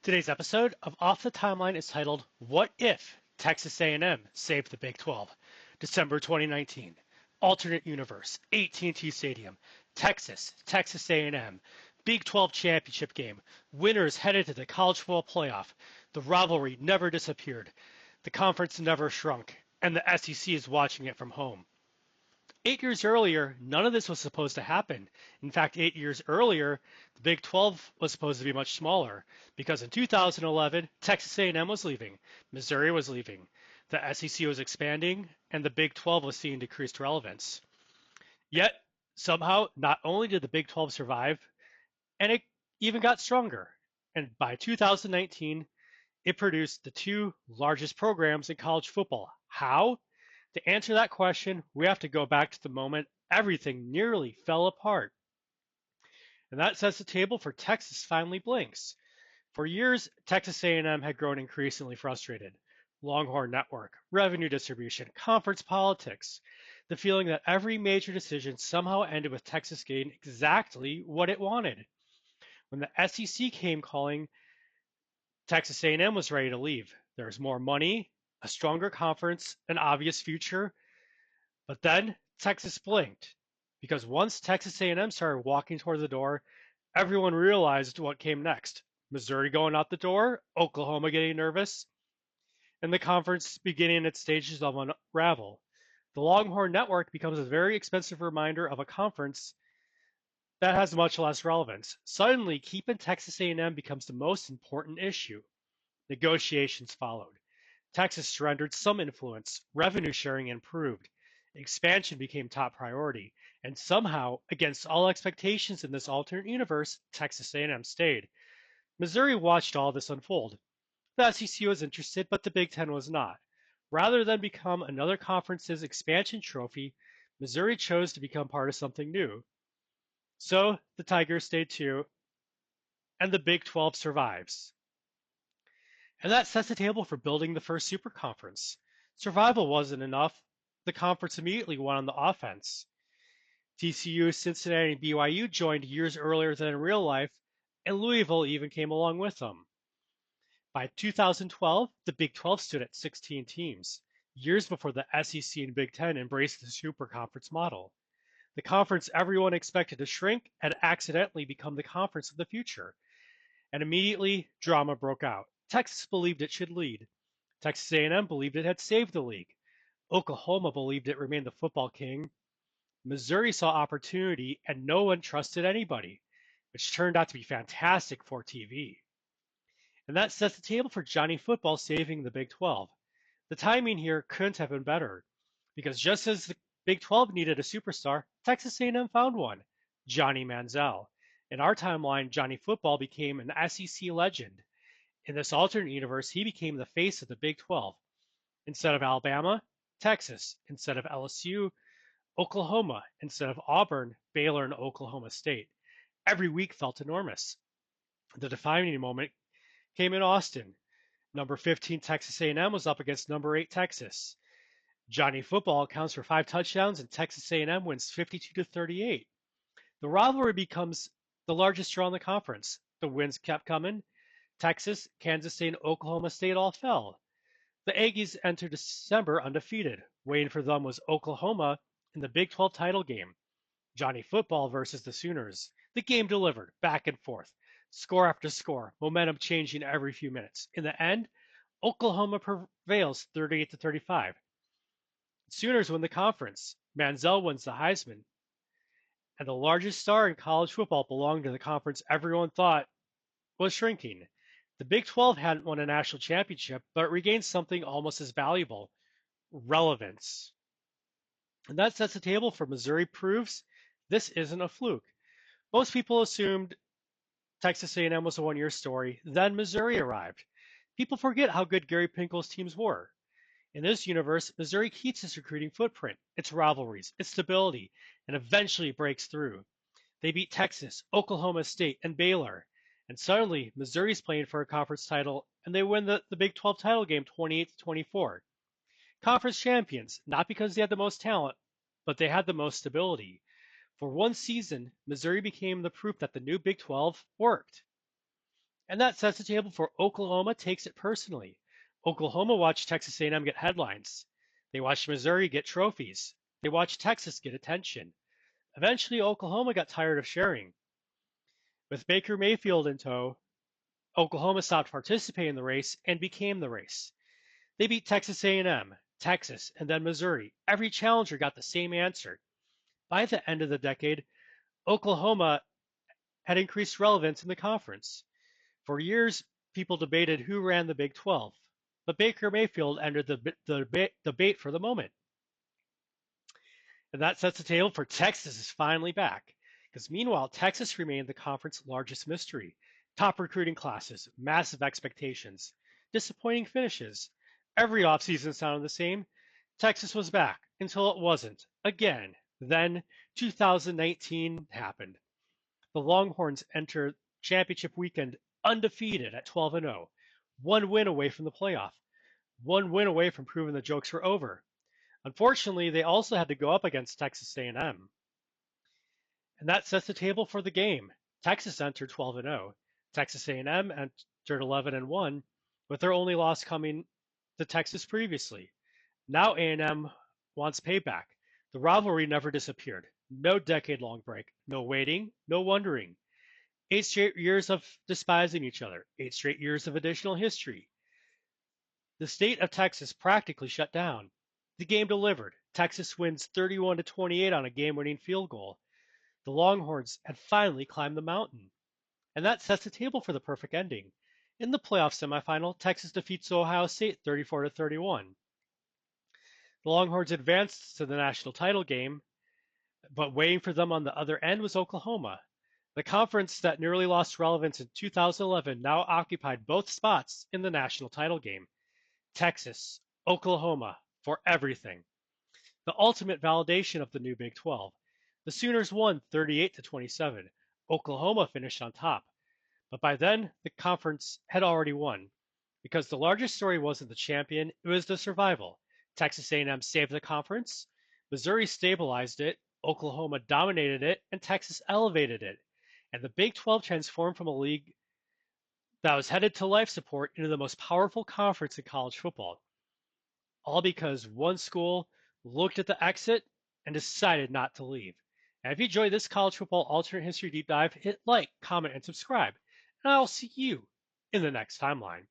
Today's episode of Off the Timeline is titled, What If Texas A&M Saved the Big 12? December 2019. Alternate Universe, AT&T Stadium, Texas A&M, Big 12 championship game, winners headed to the college football playoff. The rivalry never disappeared. The conference never shrunk, and the SEC is watching it from home. 8 years earlier, none of this was supposed to happen. In fact, 8 years earlier, the Big 12 was supposed to be much smaller because in 2011, Texas A&M was leaving, Missouri was leaving, the SEC was expanding, and the Big 12 was seeing decreased relevance. Yet, somehow, not only did the Big 12 survive, and it even got stronger. And by 2019, it produced the two largest programs in college football. How? To answer that question, we have to go back to the moment everything nearly fell apart. And that sets the table for Texas finally blinks. For years, Texas A&M had grown increasingly frustrated. Longhorn network, revenue distribution, conference politics, the feeling that every major decision somehow ended with Texas getting exactly what it wanted. When the SEC came calling, Texas A&M was ready to leave. There was more money, a stronger conference, an obvious future. But then Texas blinked because once Texas A&M started walking toward the door, everyone realized what came next. Missouri going out the door, Oklahoma getting nervous, and the conference beginning its stages of unravel. The Longhorn Network becomes a very expensive reminder of a conference that has much less relevance. Suddenly, keeping Texas A&M becomes the most important issue. Negotiations followed. Texas surrendered some influence, revenue sharing improved, expansion became top priority, and somehow, against all expectations in this alternate universe, Texas A&M stayed. Missouri watched all this unfold. The SEC was interested, but the Big Ten was not. Rather than become another conference's expansion trophy, Missouri chose to become part of something new. So the Tigers stayed too, and the Big 12 survives. And that sets the table for building the first superconference. Survival wasn't enough. The conference immediately went on the offense. TCU, Cincinnati, and BYU joined years earlier than in real life, and Louisville even came along with them. By 2012, the Big 12 stood at 16 teams, years before the SEC and Big Ten embraced the superconference model. The conference everyone expected to shrink had accidentally become the conference of the future. And immediately, drama broke out. Texas believed it should lead. Texas A&M believed it had saved the league. Oklahoma believed it remained the football king. Missouri saw opportunity and no one trusted anybody, which turned out to be fantastic for TV. And that sets the table for Johnny Football saving the Big 12. The timing here couldn't have been better, because just as the Big 12 needed a superstar, Texas A&M found one, Johnny Manziel. In our timeline, Johnny Football became an SEC legend. In this alternate universe, he became the face of the Big 12. Instead of Alabama, Texas. Instead of LSU, Oklahoma. Instead of Auburn, Baylor and Oklahoma State. Every week felt enormous. The defining moment came in Austin. Number 15 Texas A&M was up against number 8 Texas. Johnny Football accounts for 5 touchdowns and Texas A&M wins 52-38. The rivalry becomes the largest draw in the conference. The wins kept coming. Texas, Kansas State, and Oklahoma State all fell. The Aggies entered December undefeated. Waiting for them was Oklahoma in the Big 12 title game. Johnny Football versus the Sooners. The game delivered, back and forth. Score after score, momentum changing every few minutes. In the end, Oklahoma prevails 38-35. Sooners win the conference. Manziel wins the Heisman. And the largest star in college football belonged to the conference everyone thought was shrinking. The Big 12 hadn't won a national championship, but it regained something almost as valuable, relevance. And that sets the table for Missouri proves this isn't a fluke. Most people assumed Texas A&M was a one-year story, then Missouri arrived. People forget how good Gary Pinkel's teams were. In this universe, Missouri keeps its recruiting footprint, its rivalries, its stability, and eventually breaks through. They beat Texas, Oklahoma State, and Baylor. And suddenly, Missouri's playing for a conference title, and they win the Big 12 title game 28-24. Conference champions, not because they had the most talent, but they had the most stability. For one season, Missouri became the proof that the new Big 12 worked. And that sets the table for Oklahoma takes it personally. Oklahoma watched Texas A&M get headlines. They watched Missouri get trophies. They watched Texas get attention. Eventually, Oklahoma got tired of sharing. With Baker Mayfield in tow, Oklahoma stopped participating in the race and became the race. They beat Texas A&M, Texas, and then Missouri. Every challenger got the same answer. By the end of the decade, Oklahoma had increased relevance in the conference. For years, people debated who ran the Big 12, but Baker Mayfield entered the debate for the moment. And that sets the table for Texas is finally back. Because meanwhile, Texas remained the conference's largest mystery. Top recruiting classes, massive expectations, disappointing finishes. Every offseason sounded the same. Texas was back until it wasn't. Again. Then 2019 happened. The Longhorns enter championship weekend undefeated at 12-0, one win away from the playoff, one win away from proving the jokes were over. Unfortunately, they also had to go up against Texas A&M, and that sets the table for the game. Texas entered 12-0. Texas A&M entered 11-1, with their only loss coming to Texas previously. Now A&M wants payback. The rivalry never disappeared. No decade-long break. No waiting. No wondering. 8 straight years of despising each other. 8 straight years of additional history. The state of Texas practically shut down. The game delivered. Texas wins 31-28 on a game-winning field goal. The Longhorns had finally climbed the mountain. And that sets the table for the perfect ending. In the playoff semifinal, Texas defeats Ohio State 34-31. The Longhorns advanced to the national title game, but waiting for them on the other end was Oklahoma. The conference that nearly lost relevance in 2011 now occupied both spots in the national title game. Texas, Oklahoma, for everything. The ultimate validation of the new Big 12. The Sooners won 38-27. Oklahoma finished on top. But by then, the conference had already won. Because the largest story wasn't the champion, it was the survival. Texas A&M saved the conference, Missouri stabilized it, Oklahoma dominated it, and Texas elevated it. And the Big 12 transformed from a league that was headed to life support into the most powerful conference in college football. All because one school looked at the exit and decided not to leave. And if you enjoyed this college football alternate history deep dive, hit like, comment, and subscribe. And I'll see you in the next timeline.